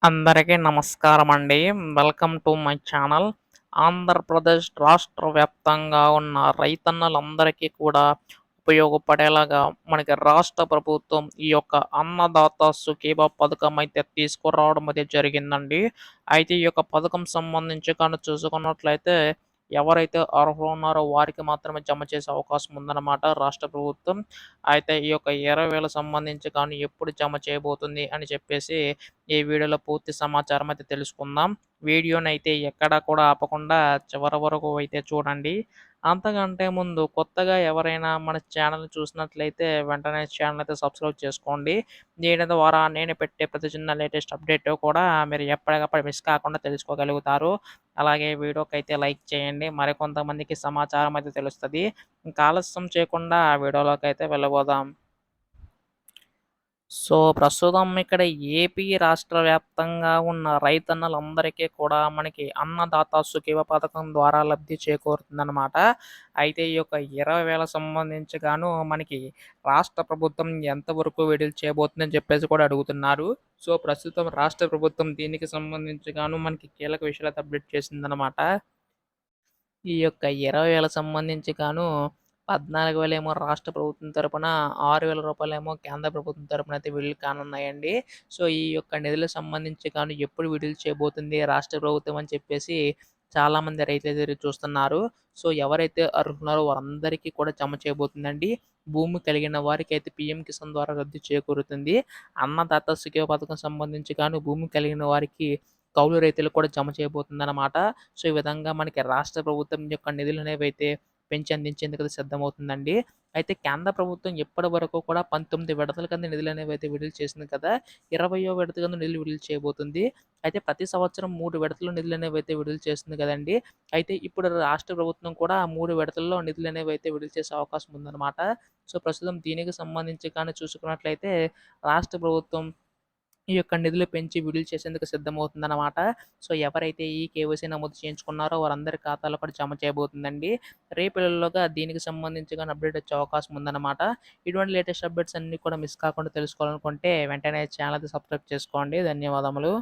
అందరికీ నమస్కారం అండి. Welcome to my channel. Andhra Pradesh రాష్ట్ర వ్యాప్తంగా ఉన్న రైతన్నలందరికీ కూడా ఉపయోగపడేలాగా మనకి రాష్ట్ర ప్రభుత్వం ఈ యొక్క అన్నదాత సుఖీభ పథకం అయితే తీసుకురావడం అయితే జరిగిందండి. అయితే ఈ యొక్క పథకం సంబంధించి కానీ చూసుకున్నట్లయితే ఎవరైతే అర్హులు ఉన్నారో వారికి మాత్రమే జమ చేసే అవకాశం ఉందన్నమాట రాష్ట్ర ప్రభుత్వం. అయితే ఈ యొక్క 20,000 సంబంధించి కానీ ఎప్పుడు జమ చేయబోతుంది అని చెప్పేసి ఈ వీడియోలో పూర్తి సమాచారం అయితే తెలుసుకుందాం. వీడియోనైతే ఎక్కడా కూడా ఆపకుండా చివరి వరకు అయితే చూడండి. అంతకంటే ముందు కొత్తగా ఎవరైనా మన ఛానెల్‌ని చూసినట్లయితే వెంటనే ఛానెల్ అయితే సబ్స్క్రైబ్ చేసుకోండి. దీని ద్వారా నేను పెట్టే ప్రతి చిన్న లేటెస్ట్ అప్డేట్ కూడా మీరు ఎప్పటికప్పుడు మిస్ కాకుండా తెలుసుకోగలుగుతారు. అలాగే వీడియోకైతే లైక్ చేయండి. మరికొంతమందికి సమాచారం అయితే తెలుస్తది. ఇంకా ఆలస్యం చేయకుండా వీడియోలోకైతే వెళ్ళబోదాం. సో, ప్రస్తుతం ఇక్కడ ఏపీ రాష్ట్ర వ్యాప్తంగా ఉన్న రైతన్నలందరికీ కూడా మనకి అన్నదాత సుఖీభ పథకం ద్వారా లబ్ధి చేకూరుతుందనమాట. అయితే ఈ యొక్క 20,000 సంబంధించి గాను మనకి రాష్ట్ర ప్రభుత్వం ఎంతవరకు విడుదల చేయబోతుందని చెప్పేసి కూడా అడుగుతున్నారు. సో, ప్రస్తుతం రాష్ట్ర ప్రభుత్వం దీనికి సంబంధించి గాను మనకి కీలక విషయాలైతే అప్డేట్ చేసిందనమాట. ఈ యొక్క 20,000 సంబంధించి గాను 14,000 ఏమో రాష్ట్ర ప్రభుత్వం తరపున, రూ. 6,000 కేంద్ర ప్రభుత్వం తరపున అయితే విడుదల కానున్నాయండి. సో, ఈ యొక్క నిధులకు సంబంధించి గాను ఎప్పుడు విడుదల చేయబోతుంది రాష్ట్ర ప్రభుత్వం అని చెప్పేసి చాలామంది రైతులైతే ఎదురు చూస్తున్నారు. సో, ఎవరైతే అర్హులున్నారో వారందరికీ కూడా జమ చేయబోతుందండి. భూమి కలిగిన వారికైతే పీఎం కిసాన్ ద్వారా లబ్ధి చేకూరుతుంది. అన్నదాత సుఖీభ పథకం సంబంధించి గాను భూమి కలిగిన వారికి కౌలు రైతులకు కూడా జమ చేయబోతుందన్నమాట. సో, ఈ విధంగా మనకి రాష్ట్ర ప్రభుత్వం యొక్క నిధులనేవైతే పెంచి అందించేందుకు సిద్ధమవుతుందండి. అయితే కేంద్ర ప్రభుత్వం ఇప్పటి వరకు కూడా 19 విడతల కింద నిధులనేవైతే విడుదల చేసింది కదా! 20వ విడత కింద నిధులు విడుదల చేయబోతుంది. అయితే ప్రతి సంవత్సరం 3 విడతల్లో నిధులనేవైతే విడుదల చేస్తుంది కదండీ! అయితే ఇప్పుడు రాష్ట్ర ప్రభుత్వం కూడా 3 విడతల్లో నిధులనేవైతే విడుదల చేసే అవకాశం ఉందన్నమాట. సో, ప్రస్తుతం దీనికి సంబంధించి కానీ చూసుకున్నట్లయితే రాష్ట్ర ప్రభుత్వం ఈ యొక్క నిధులు పెంచి విడుదల చేసేందుకు సిద్ధమవుతుందన్నమాట. సో, ఎవరైతే ఈ కేవైసీ నమోదు చేయించుకున్నారో వారందరి ఖాతాలో కూడా జమ చేయబోతుందండి. రేపటిలోగా దీనికి సంబంధించి గాని అప్డేట్ వచ్చే అవకాశం ఉందన్నమాట. ఇటువంటి లేటెస్ట్ అప్డేట్స్ అన్నీ కూడా మిస్ కాకుండా తెలుసుకోవాలనుకుంటే వెంటనే ఛానెల్ అయితే సబ్స్క్రైబ్ చేసుకోండి. ధన్యవాదములు.